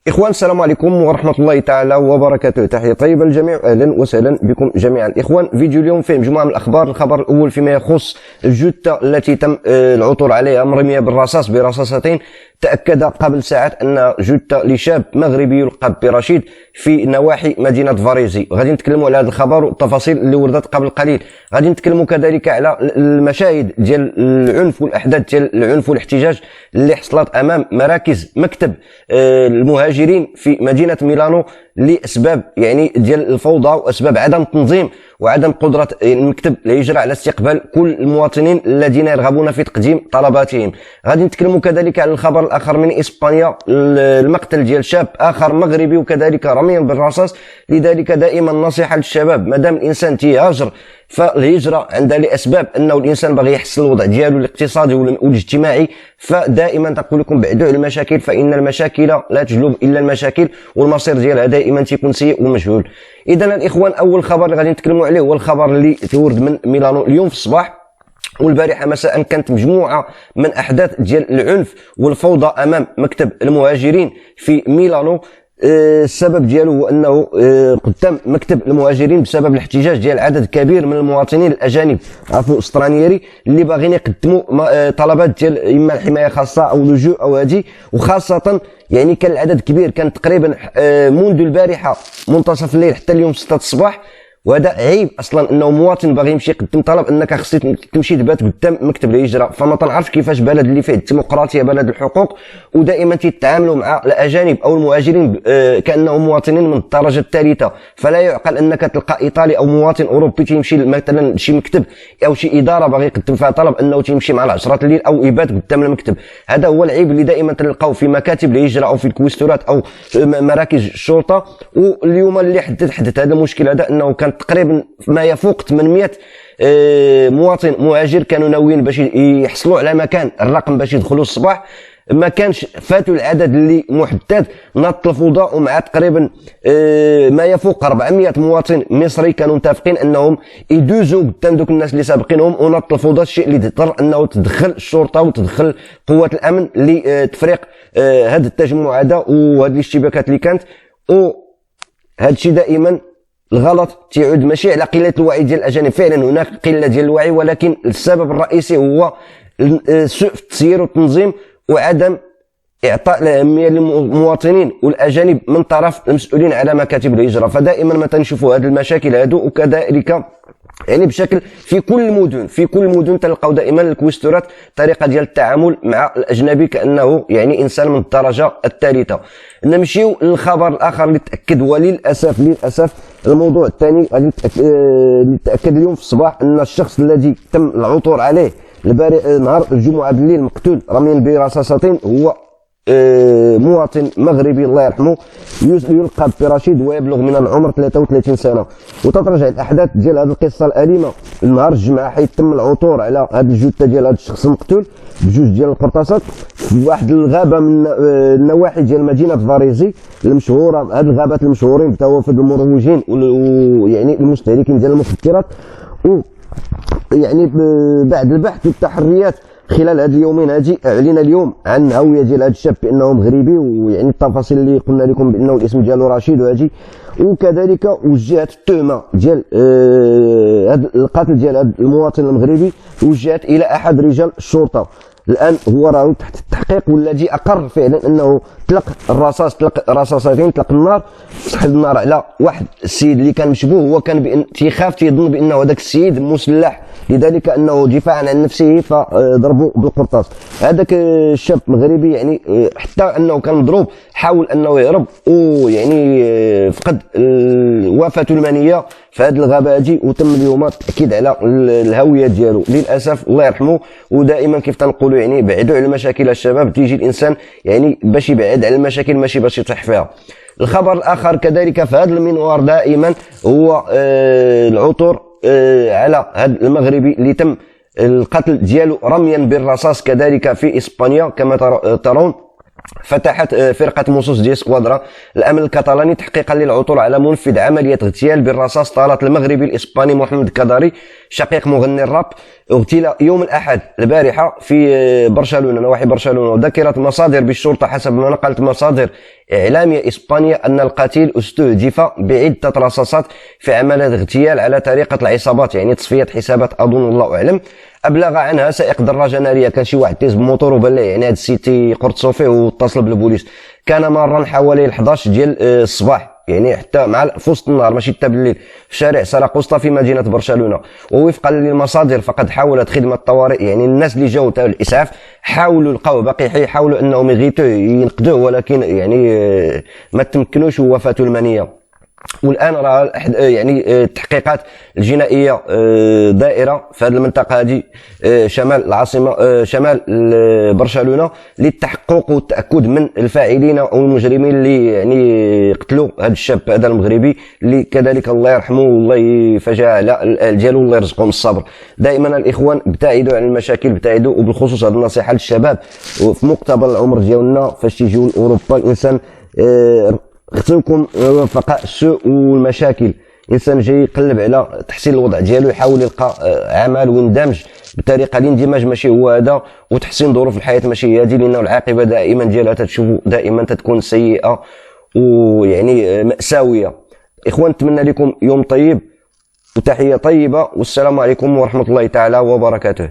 إخوان، السلام عليكم ورحمة الله تعالى وبركاته. تحية طيبة للجميع، أهلا وسهلا بكم جميعا. إخوان، فيديو اليوم فيه مجموعة من الأخبار. الخبر الأول فيما يخص الجثة التي تم العثور عليها مرمية بالرصاص برصاصتين. تأكد قبل ساعات أن جثة لشاب مغربي يلقب برشيد في نواحي مدينة فاريزي. غادي نتكلموا على هذا الخبر والتفاصيل اللي وردت قبل قليل. غادي نتكلموا كذلك على المشاهد ديال العنف والأحداث ديال العنف والاحتجاج اللي حصلت أمام مراكز مكتب المهاجرين في مدينة ميلانو لأسباب ديال الفوضى وأسباب عدم التنظيم وعدم قدرة المكتب الهجرة على استقبال كل المواطنين الذين يرغبون في تقديم طلباتهم. غادي نتكلموا كذلك على الخبر الآخر من إسبانيا، المقتل ديال شاب آخر مغربي وكذلك رميا بالرصاص. لذلك دائما نصيحة للشباب، مادام الإنسان تيهاجر فالهجرة عندها لأسباب أنه الإنسان باغي يحسن الوضع ديالو الاقتصادي والاجتماعي، فدائما تقول لكم بعدوا على المشاكل، فإن المشاكل لا تجلب إلا المشاكل، والمصير ديالها دائما تيكون سيء ومجهول. إذا الإخوان، أول خبر اللي غادي نتكلموا عليه هو الخبر اللي تورد من ميلانو اليوم في الصباح والبارحة مساء. كانت مجموعة من أحداث ديال العنف والفوضى أمام مكتب المهاجرين في ميلانو. السبب ديالو هو انه قدام مكتب المهاجرين بسبب الاحتجاج ديال عدد كبير من المواطنين الاجانب استرانييري اللي باغيين يقدموا طلبات ديال اما الحمايه خاصه او لجوء او هذه، وخاصه كان العدد كبير، كان تقريبا منذ البارحه منتصف الليل حتى اليوم 6 الصباح. وهذا عيب اصلا انه مواطن باغي يمشي يقدم طلب انك خصك تمشي تبات قدام مكتب الهجره. فما تنعرفش كيفاش بلد اللي فيه الديمقراطيه، بلد الحقوق، ودائما تيتعاملوا مع الاجانب او المهاجرين كانهم مواطنين من الدرجه الثالثه. فلا يعقل انك تلقى ايطالي او مواطن اوروبي تيمشي مثلا شي مكتب او شي اداره باغي يقدم فيها طلب انه تيمشي مع 10 الليل او يبات قدام المكتب. هذا هو العيب اللي دائما تلقاو في مكاتب الهجره او في الكويستورات او مراكز الشرطه. واليوم اللي حدث هذا المشكل هذا انه كان تقريبا ما يفوق 800 مواطن مهاجر كانوا ناويين باش يحصلوا على مكان الرقم باش يدخلوا الصباح. ما كانش، فاتوا العدد اللي محدد، نط الفوضى. ومع تقريبا ما يفوق 400 مواطن مصري كانوا متفقين انهم يدوزوا قدام دوك الناس اللي سابقينهم، ونط الفوضى، الشيء اللي اضطر انه تدخل الشرطه وتدخل قوات الامن لتفريق هذا التجمع هذا وهذه الاشتباكات اللي كانت. وهذا الشيء دائما الغلط تعود ماشي على قله الوعي ديال الاجانب، فعلا هناك قله ديال الوعي، ولكن السبب الرئيسي هو سوء التسيير والتنظيم وعدم اعطاء الاهميه للمواطنين والاجانب من طرف المسؤولين على مكاتب الهجره. فدائما ما تنشوفوا هذه المشاكل هذو، وكذلك بشكل في كل المدن تلقاو دائما الكويستورات طريقه ديال التعامل مع الاجنبي كانه انسان من الدرجه الثالثه. نمشيو للخبر الاخر اللي تاكد، وللاسف الموضوع الثاني اللي تاكد اليوم في الصباح ان الشخص الذي تم العثور عليه نهار الجمعه بالليل مقتول رميا برصاصتين هو مواطن مغربي الله يرحمه يلقب برشيد ويبلغ من العمر 33 سنه. وتترجع الاحداث ديال هذه القصه الاليمه نهار الجمعه، حيث تم العثور على هذه الجثه ديال هذا الشخص المقتول بجوج ديال القرطاسات في واحد الغابه من النواحي ديال مدينه فاريزي المشهوره. هذه الغابات المشهورين بتوافد المروجين المستهلكين ديال المخدرات. بعد البحث والتحريات خلال هاد اليومين هادي اعلن اليوم عن هويه ديال هذا الشاب بانه مغربي، التفاصيل اللي قلنا لكم بانه الاسم ديالو رشيد وهادي. وكذلك وجهت التهمه ديال هذا القتل ديال هذا المواطن المغربي وجهت الى احد رجال الشرطه. الان هو راه تحت التحقيق، والذي اقر فعلا انه طلق رصاصتين، طلق النار، سحب النار على واحد السيد اللي كان مشبوه. هو كان تيخاف تيظن بانه هذاك السيد مسلح، لذلك انه دفاعا عن نفسه فضربوا بالقرطاس. هذاك الشاب المغربي حتى انه كان مضروب حاول انه يهرب، فقد وفاته المنيه في هذه الغابه هذه. وتم اليوم التاكيد على الهويه ديالو للاسف الله يرحمه. ودائما كيف تنقولوا بعدوا على المشاكل الشباب، تيجي الانسان باش يبعد على المشاكل ماشي باش يطيح فيها. الخبر الاخر كذلك في هذا المنوار دائما هو العثور على هذا المغربي اللي تم القتل ديالو رميا بالرصاص كذلك في اسبانيا كما ترون. فتحت فرقة موسوس دي سكوادرا الأمن الكتالاني تحقيقا للعثور على منفذ عملية اغتيال بالرصاص طالت المغربي الإسباني محمد كداري شقيق مغني الراب. اغتيل يوم الأحد البارحة في برشلونة نواحي برشلونة. وذكرت مصادر بالشرطة حسب ما نقلت مصادر إعلامية إسبانية أن القتيل استهدف بعدة رصاصات في عملية اغتيال على طريقة العصابات، يعني تصفية حسابات أظن الله أعلم. أبلغ عنها سائق دراجة نارية، كان شي واحد تيز بموتور وبان ليه يعني هاد السيتي قرصو فيه واتصل بالبوليس. كان مارا حوالي 11 ديال الصباح، يعني حتى مع في وسط النهار ماشي حتى بالليل، في شارع ساراقوستا في مدينة برشلونة. ووفقا للمصادر فقد حاولت خدمة الطوارئ، يعني الناس اللي جاوا تاع الإسعاف حاولوا لقاوه باقي حي، حاولوا أنهم يغيتوه ينقذوه، ولكن يعني ما تمكنوش ووفاته المنية. والان راه يعني التحقيقات الجنائيه دائره في هذه المنطقه هذه شمال العاصمه شمال برشلونه للتحقق والتاكد من الفاعلين او المجرمين اللي يعني قتلوا هذا الشاب هذا المغربي اللي كذلك الله يرحمه والله يفجع على الاهل ديالو والله يرزقهم الصبر. دائما الاخوان ابتعدوا عن المشاكل، ابتعدوا، وبالخصوص هذه النصيحه للشباب في مقتبل العمر ديالنا فاش تيجيو لاوروبا. الانسان اختلكم وفقاء السوء والمشاكل، الانسان جاي يقلب على تحسين الوضع ديالو، يحاول يلقى عمل ويندمج بطريقه الاندماج ماشي هو هذا، وتحسين ظروف الحياه ماشي هي هذه، لانه العاقبه دائما ديالها تتشوفوا دائما تتكون سيئه ويعني مأساويه. اخوان نتمنى لكم يوم طيب وتحيه طيبه، والسلام عليكم ورحمه الله تعالى وبركاته.